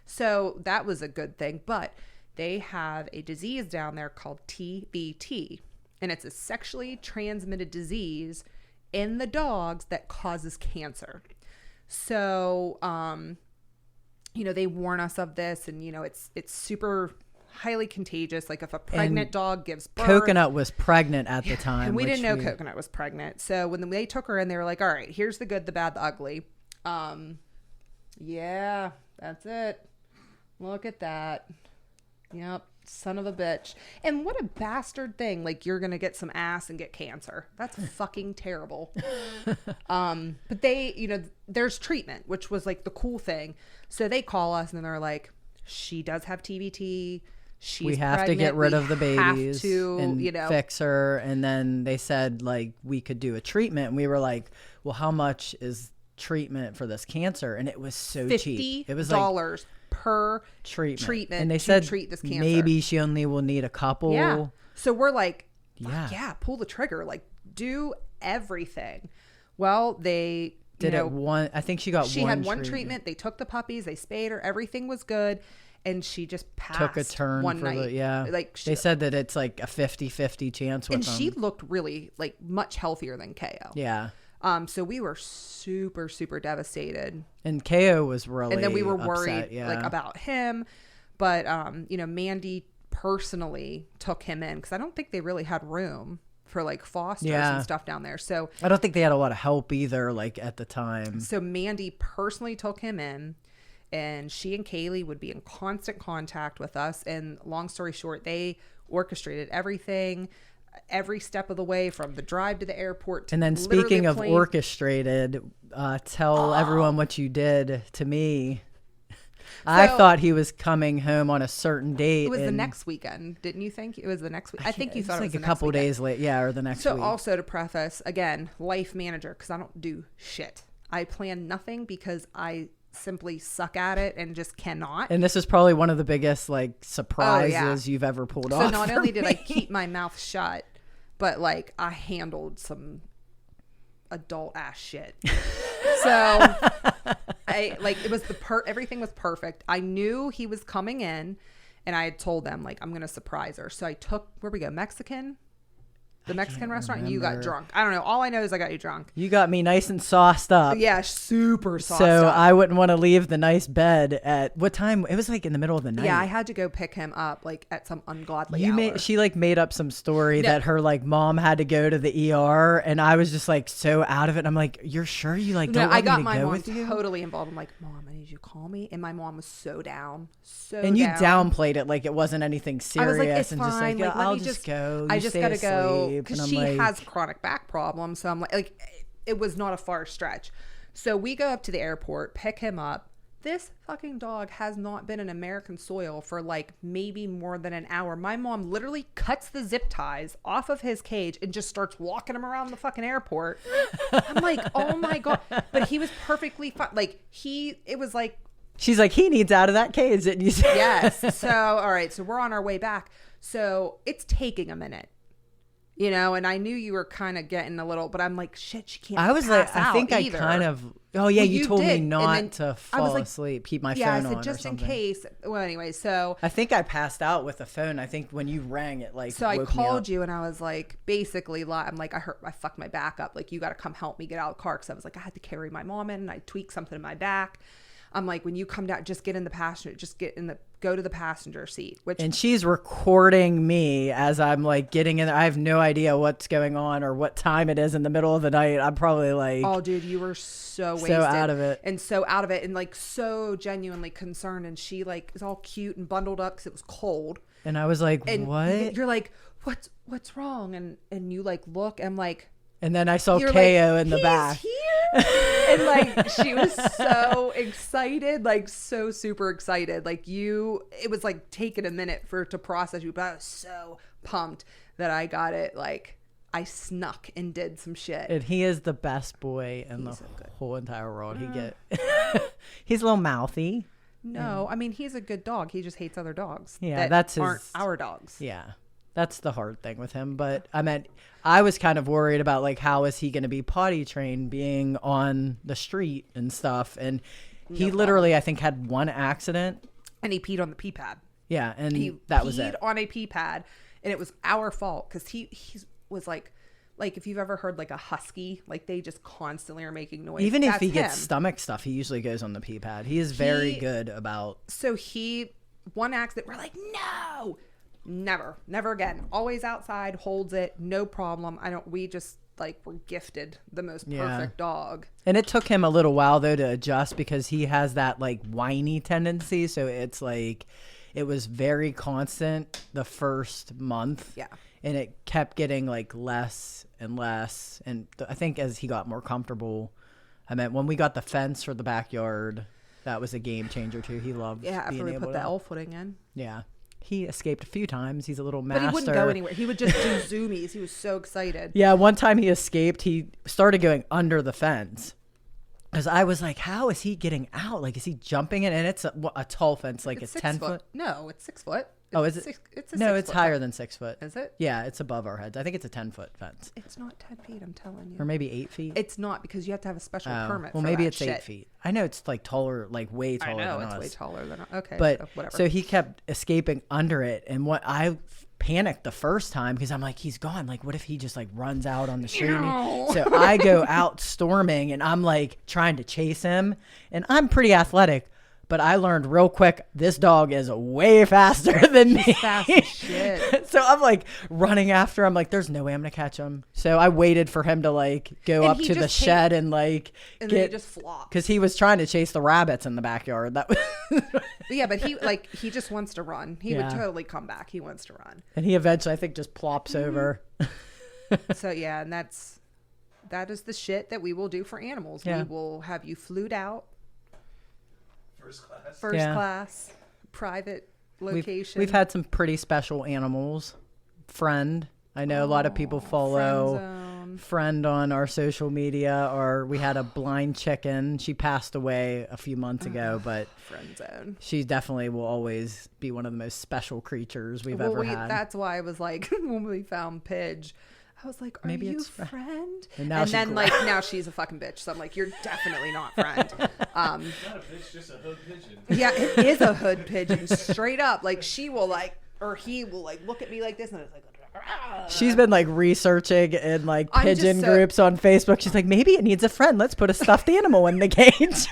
so that was a good thing. But they have a disease down there called TBT, and it's a sexually transmitted disease in the dogs that causes cancer. So, they warn us of this, and it's super highly contagious. Like if a pregnant dog gives birth. Coconut was pregnant at the time. And we which didn't know Coconut was pregnant. So when they took her in, they were like, all right, here's the good, the bad, the ugly. Yeah, that's it. Look at that. Yep. Son of a bitch. And what a bastard thing. Like you're going to get some ass and get cancer. That's fucking terrible. But they, there's treatment, which was like the cool thing. So they call us and they're like, she does have TBT. She's we have to pregnant. get rid We of the have babies to, and you know, fix her. And then they said like we could do a treatment. And we were like, well, how much is treatment for this cancer? And it was so cheap. It was like $50 per treatment. And they to said treat this cancer. maybe she only will need a couple. Yeah. So we're like, Yeah. yeah, pull the trigger, like do everything. Well, they Did you know, it one? I think she got she one. had one treatment. They took the puppies, they spayed her, everything was good, and she just passed. Took a turn one for night. Like they said that it's like a 50-50 chance with and them. she looked really like much healthier than KO. Yeah. So we were super, super devastated. And KO was really And then we were upset, worried yeah. like about him. But you know, Mandy personally took him in because I don't think they really had room for like fosters and stuff down there. So I don't think they had a lot of help either, like at the time. So Mandy personally took him in, and she and Kaylee would be in constant contact with us. And long story short, they orchestrated everything, every step of the way from the drive to the airport. To And then literally speaking the of plane. orchestrated, tell everyone what you did to me. I So- thought he was coming home on a certain date. It was the and next weekend, didn't you think? It was the next week. I think you it's thought it like was the a next couple weekend. days late. Yeah, or the next So week. also to preface, again, life manager, because I don't do shit. I plan nothing because I simply suck at it and just cannot. And this is probably one of the biggest like surprises you've ever pulled off. So not for only did I me. keep my mouth shut, but like I handled some adult ass shit. So I like it was everything was perfect. I knew he was coming in, and I had told them like I'm gonna surprise her. So I took where we go Mexican. The Mexican restaurant, and you got remember. drunk. I don't know. All I know is I got you drunk. You got me nice and sauced up. Yeah, super sauced So up. I wouldn't want to leave the nice bed at what time? It was like in the middle of the night. Yeah, I had to go pick him up like at some ungodly hour. She like made up some story No. that her like mom had to go to the ER, and I was just like so out of it. I'm like, you're sure you like don't No, I want got me to my go mom with you? totally involved. I'm like, Mom, I need you to call me. And my mom was so down. And you downplayed it like it wasn't anything I serious, was like, it's and fine. just like, yeah, like, let I'll me just go. You I just stay gotta go asleep. because And I'm she like, has chronic back problems. So I'm like it was not a far stretch. So we go up to the airport, pick him up. This fucking dog has not been in American soil for like maybe more than an hour. My mom literally cuts the zip ties off of his cage and just starts walking him around the fucking airport. I'm like, oh my God. But he was perfectly fine. Like it was like, she's like, he needs out of that cage. And you say, yes. So, all right. So we're on our way back. So it's taking a minute, you know, and I knew you were kind of getting a little, but I'm like, shit, she can't. I was like, pass I think out I either. kind of. Oh yeah, Well, you you told did, me and not then to I was fall like, asleep, keep my Yeah, I phone said on just or in something. case. Well, anyway, so I think I passed out with the phone. I think when you rang it, like I woke me called up. you and I was like, basically, I'm like, I fucked my back up. Like, you got to come help me get out of the car because I was like, I had to carry my mom in, and I tweaked something in my back. I'm like, when you come down, just get in the passenger, go to the passenger seat. Which And she's recording me as I'm like getting in there. I have no idea what's going on or what time it is in the middle of the night. I'm probably like, oh, dude, you were so wasted. so out of it. And so out of it and like so genuinely concerned. And she like is all cute and bundled up because it was cold. And I was like, And what? you're like, what's wrong? And you like look, I'm like, And then I saw you're KO like, in the "He's back. here?" And like she was so excited, like so super excited. Like it was like taking a minute for it to process you, but I was so pumped that I got it. Like I snuck and did some shit. And he is the best boy in He's the so good. whole entire world. He's a little mouthy. No, I mean he's a good dog. He just hates other dogs. Yeah, that that's aren't his- our dogs. Yeah. That's the hard thing with him. But I meant, I was kind of worried about like, how is he going to be potty trained being on the street and stuff? And he literally, I think, had one accident. And he peed on the pee pad. Yeah. And He that was peed it. on a pee pad, and it was our fault because he was like if you've ever heard like a husky, like they just constantly are making noise. Even if That's he gets him. stomach stuff, he usually goes on the pee pad. He is very He- good about. So one accident, we're like, no, never again. Always outside, holds it, no problem. We just like were gifted the most perfect dog. And it took him a little while though to adjust because he has that like whiny tendency. So it's like, it was very constant the first month. Yeah. And it kept getting like less and less. And I think as he got more comfortable, I meant when we got the fence for the backyard, that was a game changer too. He loved Yeah, after being we able put to. the L footing in. Yeah, he escaped a few times. He's a little master. But he wouldn't go anywhere. He would just do zoomies. He was so excited. Yeah, one time he escaped. He started going under the fence. Because I was like, how is he getting out? Like, is he jumping it? And it's a tall fence, like It's a 6 10 foot. No, it's 6 foot. Oh, is it? It's a No, 6 it's foot higher fence. than 6 foot. Is it? Yeah, it's above our heads. I think it's a 10-foot fence. It's not 10 feet, I'm telling you. Or maybe 8 feet. It's not, because you have to have a special Oh, permit. well, for maybe that it's shit. 8 feet. I know it's like taller, like way I taller know than it's us. way taller than okay. But whatever. so he kept escaping under it, and what I panicked the first time because I'm like, he's gone. Like, what if he just like runs out on the street? No. So I go out storming, and I'm like trying to chase him, and I'm pretty athletic. But I learned real quick, this dog is way faster than me. Fast as shit. So I'm like running after him, like there's no way I'm gonna catch him. So I waited for him to like go And up he to the just came- shed and like And then get, he just flopped. because he was trying to chase the rabbits in the backyard. That was Yeah, but he just wants to run. He would Yeah. totally come back. He wants to run. and he eventually I think just plops over. So yeah, and that is the shit that we will do for animals. Yeah. We will have you flued out, First class. first Yeah. class, private location. We've had some pretty special animals. Friend. I know a lot of people follow Friend zone. Friend on our social media, or we had a blind chicken. She passed away a few months ago, but Friend zone. she definitely will always be one of the most special creatures we've Well, ever had. that's why I was like, when we found Pidge, I was like, "Are Maybe you it's friend?" And now she then grew- like now she's a fucking bitch. So I'm like, "You're definitely not friend." Not a bitch, just a hood pigeon. Yeah, it is a hood pigeon, straight up. Like she will like, or he will like look at me like this, and it's like. She's been like researching in like I'm just pigeon so- groups on Facebook. She's like, maybe it needs a friend. Let's put a stuffed animal in the cage.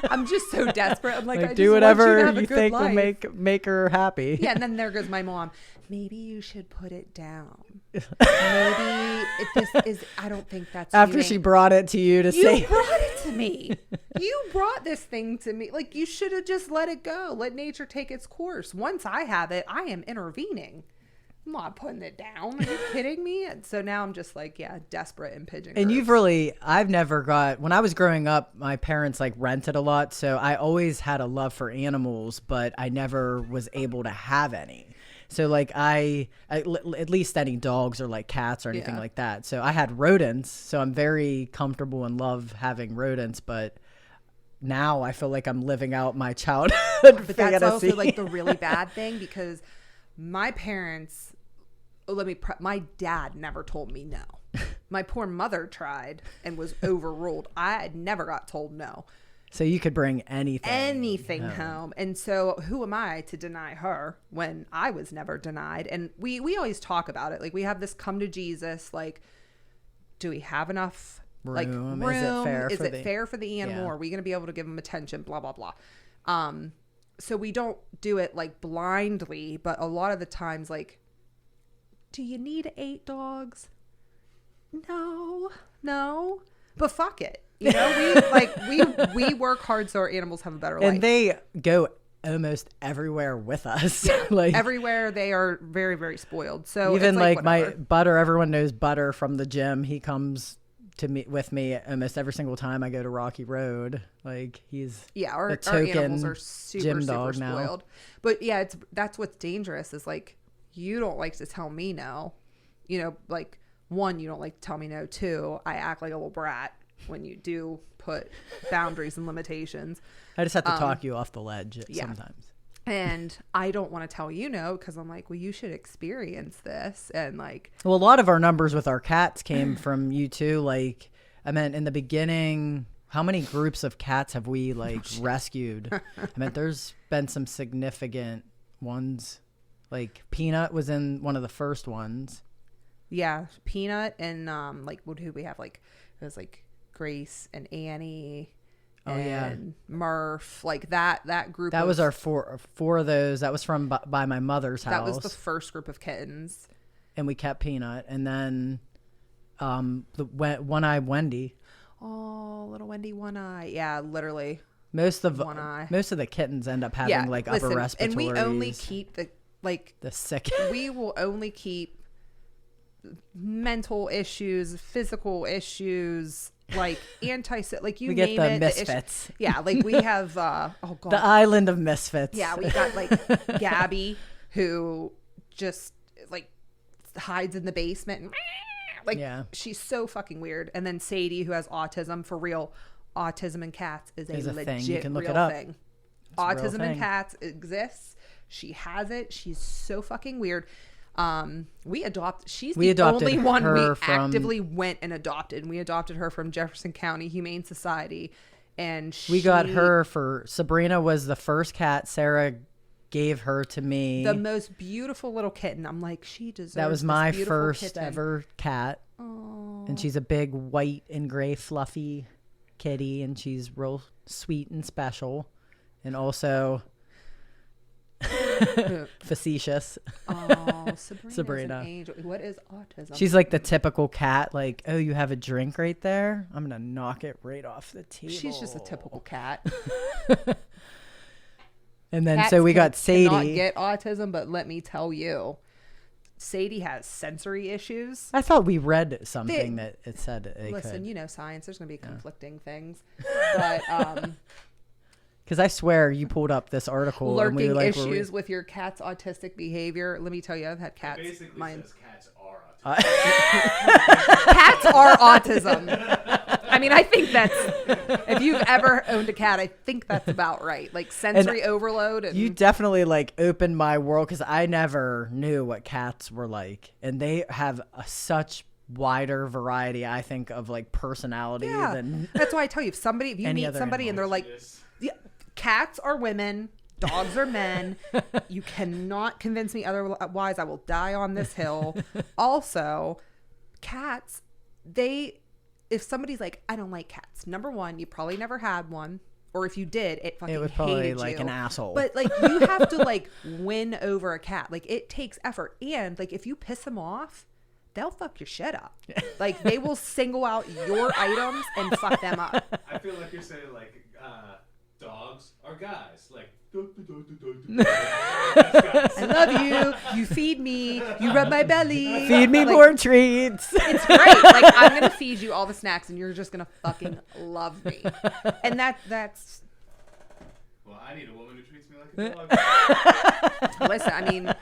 I'm just so desperate. I'm like, Like, I just do want you, to whatever have a you good think will life. make her happy. Yeah, and then there goes my mom. Maybe you should put it down. Maybe if this is. I don't think that's After you, she Aunt. brought it to you to You say, brought it to me. You brought this thing to me. Like you should have just let it go. Let nature take its course. Once I have it, I am intervening. I'm not putting it down. Are you kidding me? And so now I'm just like, yeah, desperate in pigeon. and you've groups. really, I've never got, when I was growing up, my parents like rented a lot. So I always had a love for animals, but I never was able to have any. So like at least any dogs or like cats or anything Yeah. like that. So I had rodents. So I'm very comfortable and love having rodents, but now I feel like I'm living out my childhood But that's fantasy. also like the really bad thing because my parents, my dad never told me no. My poor mother tried and was overruled. I never got told no. So you could bring anything. Home. And so who am I to deny her when I was never denied? And we always talk about it. Like we have this come to Jesus, like, do we have enough like Room? room? Is it fair Is for it the- fair for the animal? Yeah. Are we going to be able to give them attention? Blah, blah, blah. So we don't do it like blindly, but a lot of the times, like, do you need 8 dogs? No, but fuck it. You know, we work hard so our animals have a better life. And they go almost everywhere with us. like Everywhere they are very, very spoiled. So even it's like my whatever. Butter, everyone knows Butter from the gym. He comes to me with me almost every single time I go to Rocky Road. Like he's Yeah, a our token animals are super, gym super dog now. spoiled. But yeah, that's what's dangerous is like you don't like to tell me no. You know, like 1, you don't like to tell me no. 2, I act like a little brat when you do put boundaries and limitations. I just have to talk you off the ledge yeah. sometimes. And I don't want to tell you no because I'm like, well, you should experience this. And like, Well, a lot of our numbers with our cats came from you too. Like, I meant in the beginning, how many groups of cats have we like rescued? I meant there's been some significant ones. Like Peanut was in one of the first ones. yeah, Peanut and like what who we have? Like it was like Grace and Annie. Oh, yeah. and Murph, like that group. That was our four of those. That was from by my mother's house. That was the first group of kittens. And we kept Peanut, and then the one-eyed Wendy. Oh, little Wendy, one eye. Yeah, literally. Most of One eye. most of the kittens end up having Yeah, like listen, upper respiratory. and we only keep the the sick. we will only keep mental issues, physical issues, like like you We get name the it. misfits. Yeah, like we have oh god. The island of misfits. Yeah, we got like Gabby, who just like hides in the basement and like she's so fucking weird. And then Sadie, who has autism. For real, autism in cats is a legit thing. You can look real it up. thing. It's a real Autism in thing. cats exists. She has it. She's so fucking weird. She's We the adopted only one we her from- actively went and adopted. And we adopted her from Jefferson County Humane Society. And We got her for Sabrina was the first cat. Sarah gave her to me. the most beautiful little kitten. I'm like, she deserves That was this my beautiful first kitten. ever cat. Aw. And she's a big white and gray fluffy kitty, and she's real sweet and special, and also facetious. Oh, Sabrina's Sabrina. an angel. What is autism? She's like the typical cat, like, oh, you have a drink right there? I'm gonna knock it right off the table. She's just a typical cat. And then Cats so we got cannot Sadie. get autism, but let me tell you, Sadie has sensory issues. I thought we read something that it said they Listen, could. you know science. There's going to be conflicting things, but Because I swear you pulled up this article and we lurking were like, issues with your cat's autistic behavior. Let me tell you, I've had It cats. basically Mine says cats are autistic. cats are autism. I mean, I think that's if you've ever owned a cat, I think that's about right. Like sensory overload. And you definitely like opened my world because I never knew what cats were like, and they have such wider variety, I think, of like personality yeah, than that's why I tell you, if you any meet other somebody and they're like, Yes. yeah, cats are women, dogs are men. You cannot convince me otherwise. I will die on this hill. Also, cats, if somebody's like, I don't like cats, number one, you probably never had one. Or if you did, it fucking it was probably hated like you. an asshole. But like you have to like win over a cat. Like it takes effort. And like if you piss them off, they'll fuck your shit up. Like they will single out your items and fuck them up. I feel like you're saying like dogs are guys. Like I love you. You feed me. You rub my belly. Feed me Like, more treats. It's great. Like I'm gonna feed you all the snacks, and you're just gonna fucking love me. And that's. well, I need a woman who treats me like a dog. Listen, I mean,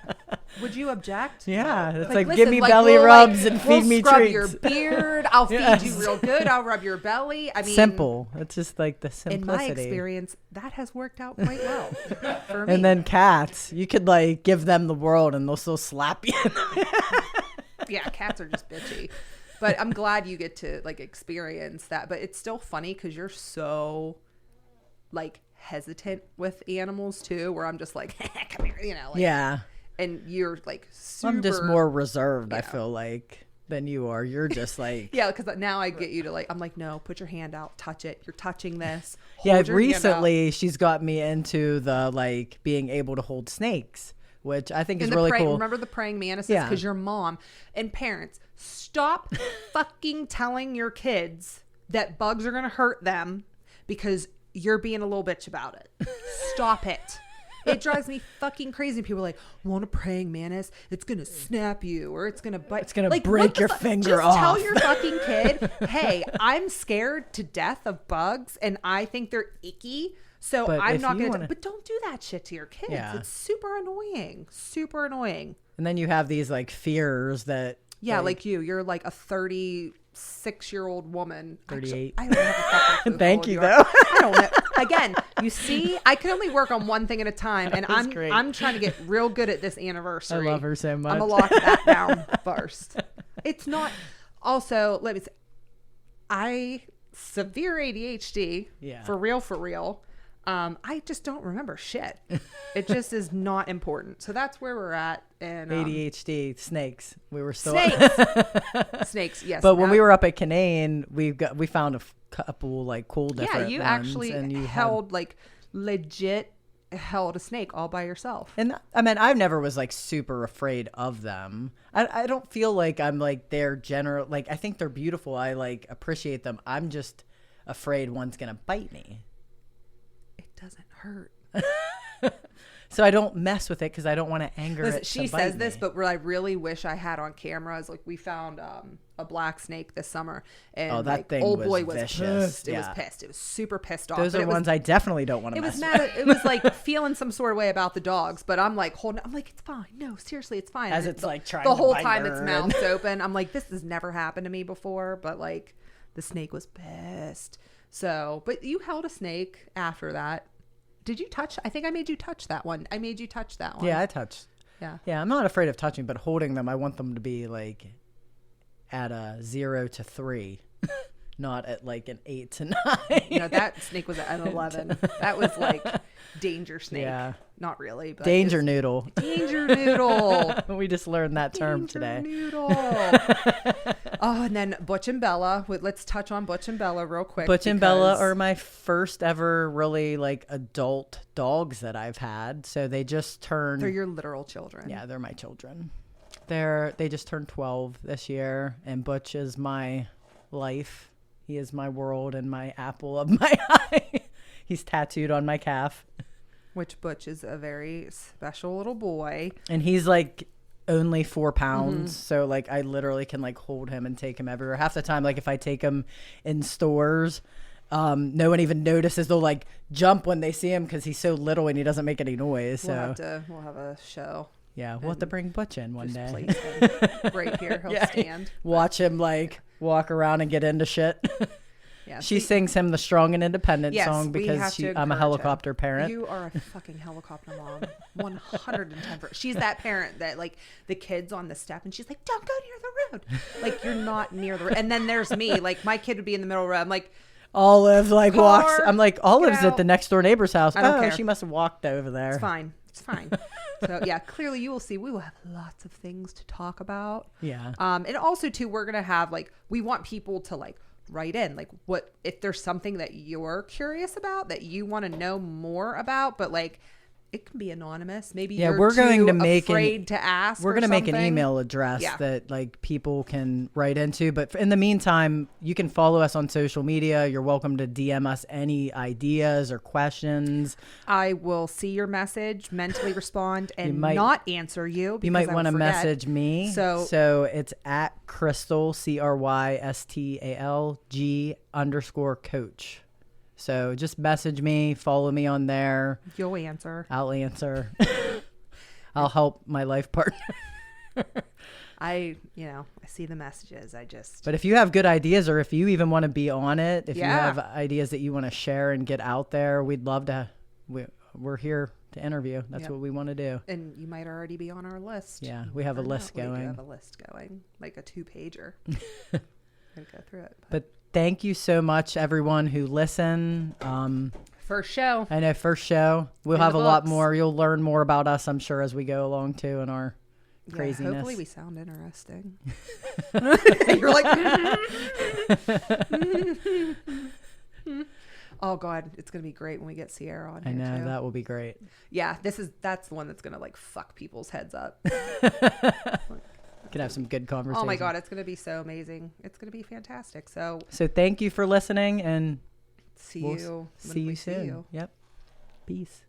would you object? Yeah, it's like, listen, give me like, belly we'll, rubs like, and we'll feed me scrub treats. your beard. I'll feed Yes. you real good. I'll rub your belly. I mean, Simple. It's just like the In simplicity. my experience, that has worked out quite well for me. And then cats, you could like give them the world and they'll still slap you. yeah, cats are just bitchy. But I'm glad you get to like experience that. But it's still funny because you're so like hesitant with animals too, where I'm just like, come here, you know. Like, Yeah. And you're like super. I'm just more reserved, I Yeah. feel like, than you are. You're just like. Yeah, because now I get you to like, I'm like, no, put your hand out, touch it. You're touching this. Yeah, Hold your hand out. recently she's got me into the like being able to hold snakes, which I think is And the really praying, cool. remember the praying mantises? Yeah. Because your mom and parents, stop fucking telling your kids that bugs are going to hurt them because you're being a little bitch about it. Stop it. It drives me fucking crazy. People are like, want a praying mantis? It's going to snap you or it's going to bite. It's gonna like, break what the your fuck? finger Just off. tell your fucking kid, hey, I'm scared to death of bugs and I think they're icky. So But I'm if not you going to. wanna- But don't do that shit to your kids. Yeah. It's super annoying. Super annoying. And then you have these like fears that. Yeah, like you're like a 36-year-old woman. 38. Actually, I don't have a fucking clue how Thank old you, are. though. I don't know. Again, you see, I can only work on one thing at a time, and That was great. I'm trying to get real good at this anniversary. I love her so I'm much. gonna lock that down first. It's not. Also, let me say, I severe ADHD. Yeah. For real. I just don't remember shit. It just is not important. So that's where we're at. And ADHD, snakes. We were still. snakes. Yes. But when now- we were up at Canaan, we found a couple like cool different. yeah, you ones, actually and you held like legit held a snake all by yourself. And I mean, I never was like super afraid of them. I don't feel like I'm like they're general. Like I think they're beautiful. I like appreciate them. I'm just afraid one's gonna bite me. It doesn't hurt. So I don't mess with it because I don't want to anger Listen, it. she to bite says this, me. but what I really wish I had on camera is like we found a black snake this summer, and that like, thing old was boy was vicious. pissed. It Yeah. was pissed. It was super pissed off. Those but are it was, ones I definitely don't want to It mess was with. mad. It was like feeling some sort of way about the dogs, but I'm like holding. I'm like, it's fine. No, seriously, it's fine. As And it's like trying the to whole bite time her its mouth's open. I'm like, this has never happened to me before. But like, the snake was pissed. So, but you held a snake after that. Did you touch? I think I made you touch that one. I made you touch that one. Yeah, I touched. Yeah. Yeah, I'm not afraid of touching, but holding them, I want them to be like at a 0 to 3, not at like an 8 to 9. You know, that snake was at an 11. That was like danger snake. Yeah. Not really, but Danger it's- noodle. Danger noodle. We just learned that term Danger today. noodle. Oh, and then Butch and Bella. Let's touch on Butch and Bella real quick. Butch and Bella because are my first ever really like adult dogs that I've had. So they just turned. they're your literal children. Yeah, they're my children. They just turned 12 this year, and Butch is my life. He is my world and my apple of my eye. He's tattooed on my calf, Which Butch is a very special little boy. and he's like only 4 pounds. Mm-hmm. So like I literally can like hold him and take him everywhere. Half the time, like if I take him in stores, no one even notices. They'll like jump when they see him because he's so little and he doesn't make any noise. So We'll have a show. yeah, we'll have to bring Butch in one Just day. place him right here. He'll Yeah. stand. Watch him like walk around and get into shit. Yeah. She see- sings him the Strong and Independent Yes, song we have because to I'm a encourage helicopter him. parent. You are a fucking helicopter mom. 110%. She's that parent that like the kid's on the step and she's like, don't go near the road. Like you're not near the road. And then there's me. Like my kid would be in the middle of the road. I'm like, Olive like walks. Car, I'm like, Olive's get at out. the next door neighbor's house. I don't Oh, care. she must have walked over there. it's fine. It's fine. So yeah, clearly you will see we will have lots of things to talk about. Yeah. And also too, we're gonna have like we want people to like write in like what if there's something that you're curious about that you want to know more about, but like it can be anonymous. Maybe Yeah, you're we're going too to make afraid to ask. We're or going to make an something. email address Yeah. that like people can write into. But in the meantime, you can follow us on social media. You're welcome to DM us any ideas or questions. I will see your message, mentally respond, and might- not answer you. You might want to message me. So- it's at Crystal CRYSTALG_coach. So just message me, follow me on there. You'll answer. I'll answer. I'll help my life partner. I see the messages. But if you have good ideas, or if you even want to be on it, if you Yeah. have ideas that you want to share and get out there, we'd love to. We're here to interview. That's Yep. what we want to do. And you might already be on our list. Yeah, we have a Or list not. We do going. have a list going, like a 2-pager. Gotta go through it. But thank you so much, everyone who listen. First show. I know first show. We'll In have the a lot books. more. You'll learn more about us, I'm sure, as we go along too in our Yeah, craziness. hopefully we sound interesting. You're like, oh God, it's gonna be great when we get Sierra on I here know too. that will be great. Yeah, that's the one that's gonna like fuck people's heads up. Could have some good conversation. Oh my God, it's gonna be so amazing. It's gonna be fantastic. So So thank you for listening, and see we'll you. when see we you soon. Yep. Peace.